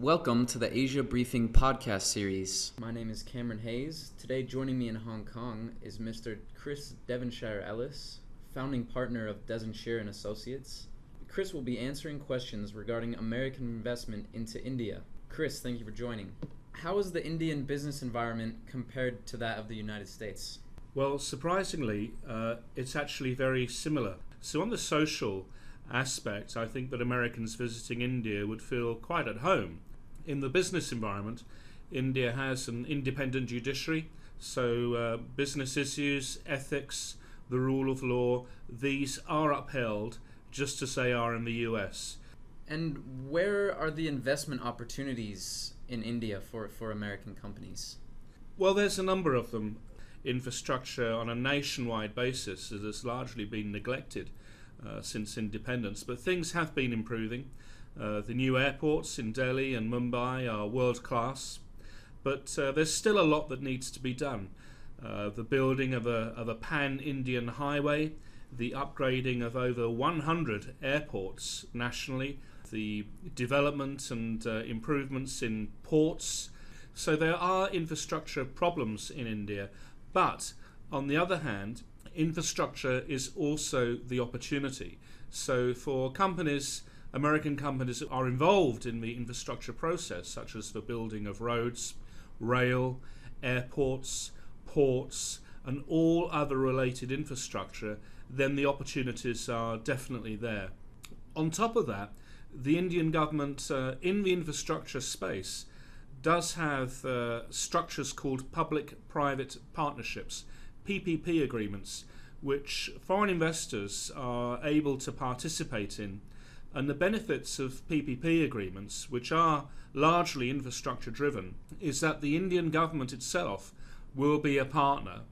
Welcome to the Asia Briefing podcast series. My name is Cameron Hayes. Today joining me in Hong Kong is Mr. Chris Devonshire-Ellis, founding partner of Dezan Shira Associates. Chris will be answering questions regarding American investment into India. Chris, thank you for joining. How is the Indian business environment compared to that of the United States? Well, surprisingly, it's actually very similar. So on the social aspect, I think that Americans visiting India would feel quite at home. In the business environment, India has an independent judiciary, so business issues, ethics, the rule of law, these are upheld just as they are in the US. And where are the investment opportunities in India for American companies? Well, there's a number of them. Infrastructure on a nationwide basis has largely been neglected since independence, but things have been improving. The new airports in Delhi and Mumbai are world class, but there's still a lot that needs to be done. The building of a pan-Indian highway, the upgrading of over 100 airports nationally, the development and improvements in ports. So there are infrastructure problems in India, but on the other hand, infrastructure is also the opportunity. So for companies, American companies that are involved in the infrastructure process, such as the building of roads, rail, airports, ports, and all other related infrastructure, then the opportunities are definitely there. On top of that, the Indian government in the infrastructure space does have structures called public-private partnerships, PPP agreements, which foreign investors are able to participate in. And the benefits of PPP agreements, which are largely infrastructure driven, is that the Indian government itself will be a partner,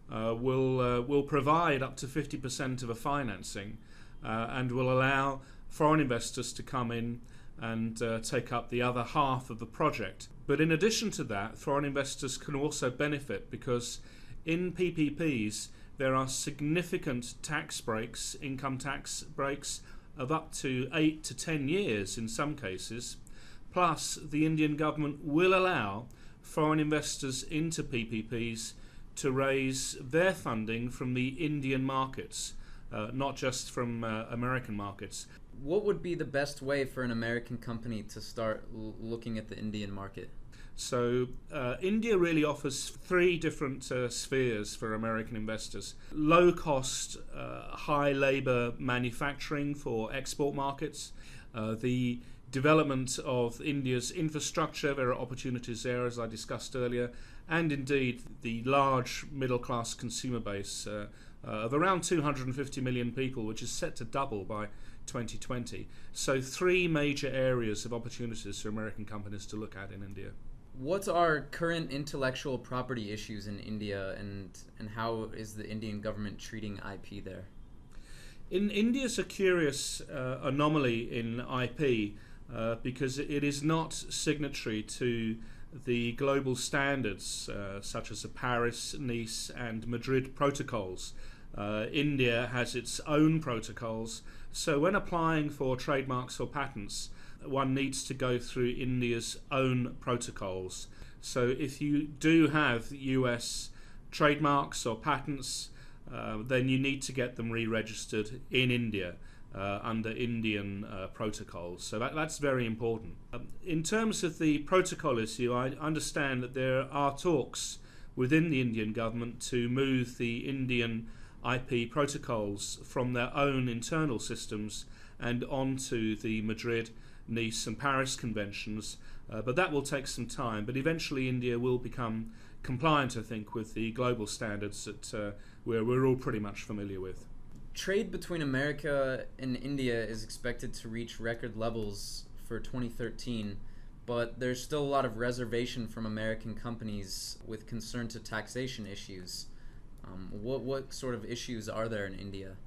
will provide up to 50% of the financing, and will allow foreign investors to come in and take up the other half of the project. But in addition to that, foreign investors can also benefit because in PPPs there are significant tax breaks, income tax breaks of up to 8 to 10 years in some cases. Plus, the Indian government will allow foreign investors into PPPs to raise their funding from the Indian markets, not just from American markets. What would be the best way for an American company to start looking at the Indian market? So India really offers three different spheres for American investors. Low cost, high labour manufacturing for export markets. The development of India's infrastructure, there are opportunities there as I discussed earlier. And indeed the large middle class consumer base of around 250 million people, which is set to double by 2020. So three major areas of opportunities for American companies to look at in India. What are current intellectual property issues in India, and how is the Indian government treating IP there? India's a curious anomaly in IP because it is not signatory to the global standards such as the Paris, Nice and Madrid protocols. India has its own protocols, so when applying for trademarks or patents, one needs to go through India's own protocols. So if you do have US trademarks or patents, then you need to get them re-registered in India under Indian protocols. So that's very important. In terms of the protocol issue, I understand that there are talks within the Indian government to move the Indian IP protocols from their own internal systems and onto the Madrid, Nice and Paris conventions, but that will take some time. But eventually India will become compliant, I think, with the global standards that we're all pretty much familiar with. Trade between America and India is expected to reach record levels for 2013, but there's still a lot of reservation from American companies with concern to taxation issues. What sort of issues are there in India?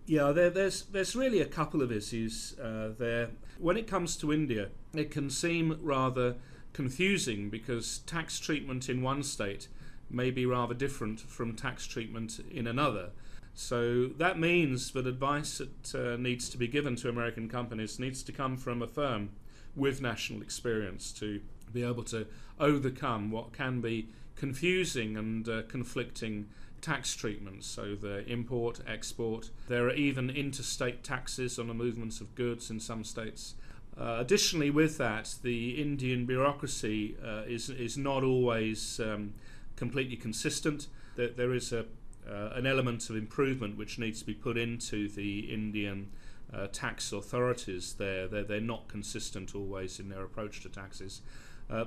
Yeah, there's really a couple of issues there. When it comes to India, it can seem rather confusing because tax treatment in one state may be rather different from tax treatment in another. So that means that advice that needs to be given to American companies needs to come from a firm with national experience to be able to overcome what can be confusing and conflicting tax treatments. So the import, export. There are even interstate taxes on the movements of goods in some states. Additionally, with that, the Indian bureaucracy is not always completely consistent. There is an element of improvement which needs to be put into the Indian tax authorities. They're not consistent always in their approach to taxes.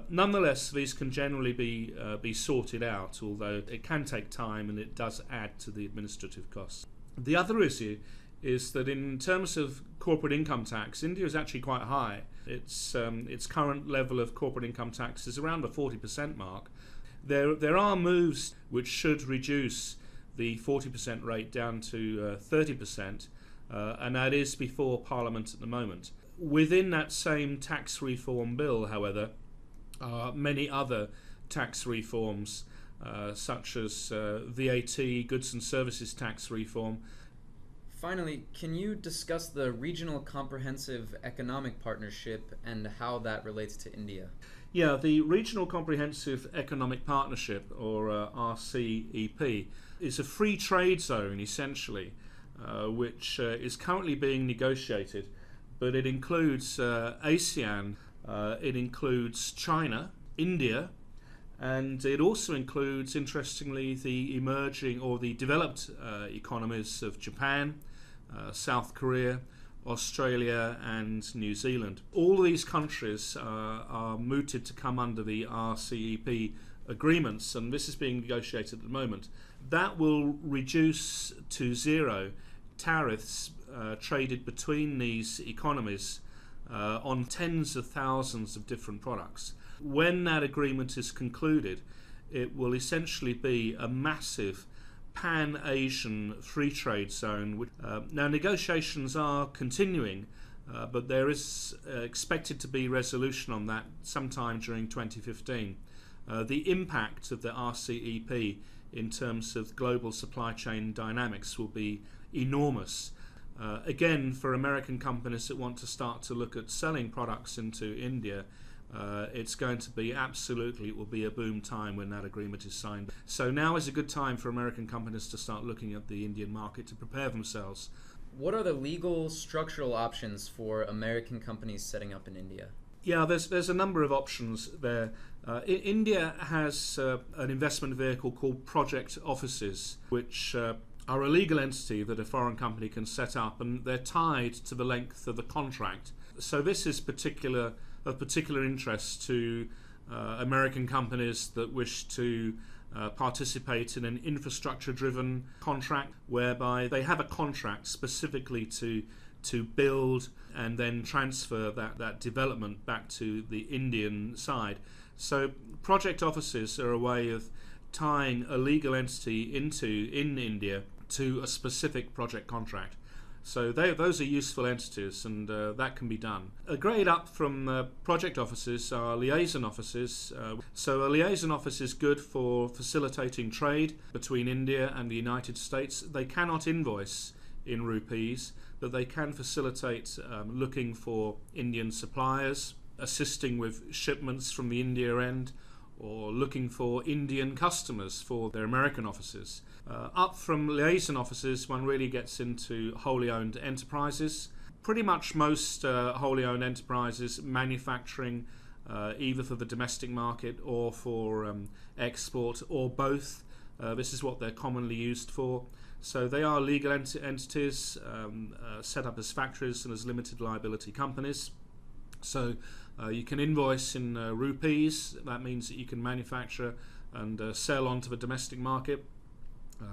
Nonetheless, these can generally be sorted out, although it can take time and it does add to the administrative costs. The other issue is that in terms of corporate income tax, India is actually quite high. Its current level of corporate income tax is around the 40% mark. There are moves which should reduce the 40% rate down to 30%, and that is before Parliament at the moment. Within that same tax reform bill, however, many other tax reforms, such as VAT, goods and services tax reform. Finally, can you discuss the Regional Comprehensive Economic Partnership and how that relates to India? Yeah, the Regional Comprehensive Economic Partnership, or RCEP, is a free trade zone, essentially, which is currently being negotiated, but it includes ASEAN, it includes China, India, and it also includes, interestingly, the emerging or the developed economies of Japan, South Korea, Australia and New Zealand. All these countries are mooted to come under the RCEP agreements, and this is being negotiated at the moment. That will reduce to zero tariffs traded between these economies on tens of thousands of different products. When that agreement is concluded, it will essentially be a massive pan-Asian free trade zone. Now, negotiations are continuing, but there is expected to be resolution on that sometime during 2015. The impact of the RCEP in terms of global supply chain dynamics will be enormous. Again, for American companies that want to start to look at selling products into India, it's going to be it will be a boom time when that agreement is signed. So now is a good time for American companies to start looking at the Indian market to prepare themselves. What are the legal structural options for American companies setting up in India? Yeah, there's a number of options there. India has an investment vehicle called project offices, which are a legal entity that a foreign company can set up, and they're tied to the length of the contract. So this is of particular interest to American companies that wish to participate in an infrastructure-driven contract, whereby they have a contract specifically to build and then transfer that development back to the Indian side. So project offices are a way of tying a legal entity in India to a specific project contract. So those are useful entities, and that can be done. A grade up from project offices are liaison offices. So a liaison office is good for facilitating trade between India and the United States. They cannot invoice in rupees, but they can facilitate looking for Indian suppliers, assisting with shipments from the India end, or looking for Indian customers for their American offices. Up from liaison offices, one really gets into wholly owned enterprises. Pretty much most wholly owned enterprises manufacturing either for the domestic market or for export, or both. This is what they're commonly used for. So they are legal entities set up as factories and as limited liability companies. So you can invoice in rupees. That means that you can manufacture and sell onto the domestic market.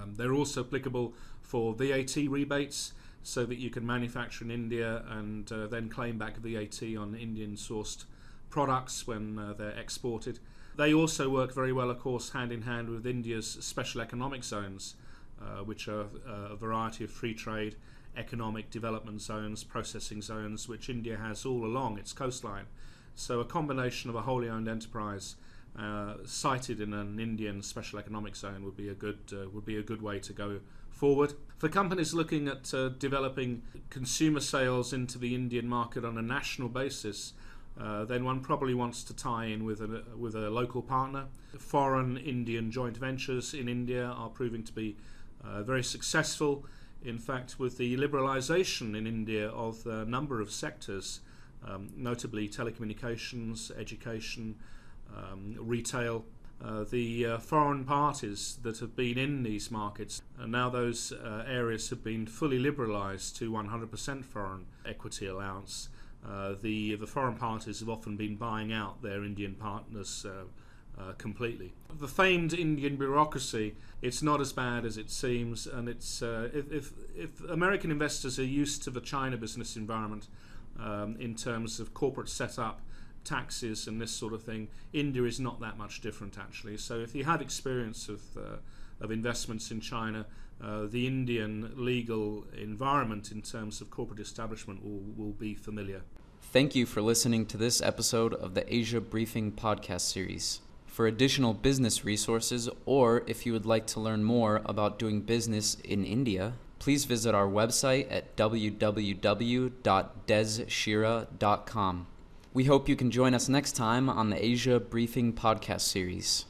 They're also applicable for VAT rebates, so that you can manufacture in India and then claim back VAT on Indian sourced products when they're exported. They also work very well, of course, hand in hand with India's special economic zones, which are a variety of free trade, economic development zones, processing zones, which India has all along its coastline. So a combination of a wholly owned enterprise cited in an Indian special economic zone would be a good way to go forward. For companies looking at developing consumer sales into the Indian market on a national basis, then one probably wants to tie in with a local partner. Foreign Indian joint ventures in India are proving to be very successful. In fact, with the liberalisation in India of a number of sectors, notably telecommunications, education, retail, the foreign parties that have been in these markets, and now those areas have been fully liberalised to 100% foreign equity allowance. The foreign parties have often been buying out their Indian partners completely. The famed Indian bureaucracy, it's not as bad as it seems, and it's if American investors are used to the China business environment in terms of corporate setup, taxes and this sort of thing, India is not that much different actually. So if you have experience of investments in China, the Indian legal environment in terms of corporate establishment will be familiar. Thank you for listening to this episode of the Asia Briefing podcast series. For additional business resources, or if you would like to learn more about doing business in India, please visit our website at www.dezshira.com. We hope you can join us next time on the Asia Briefing podcast series.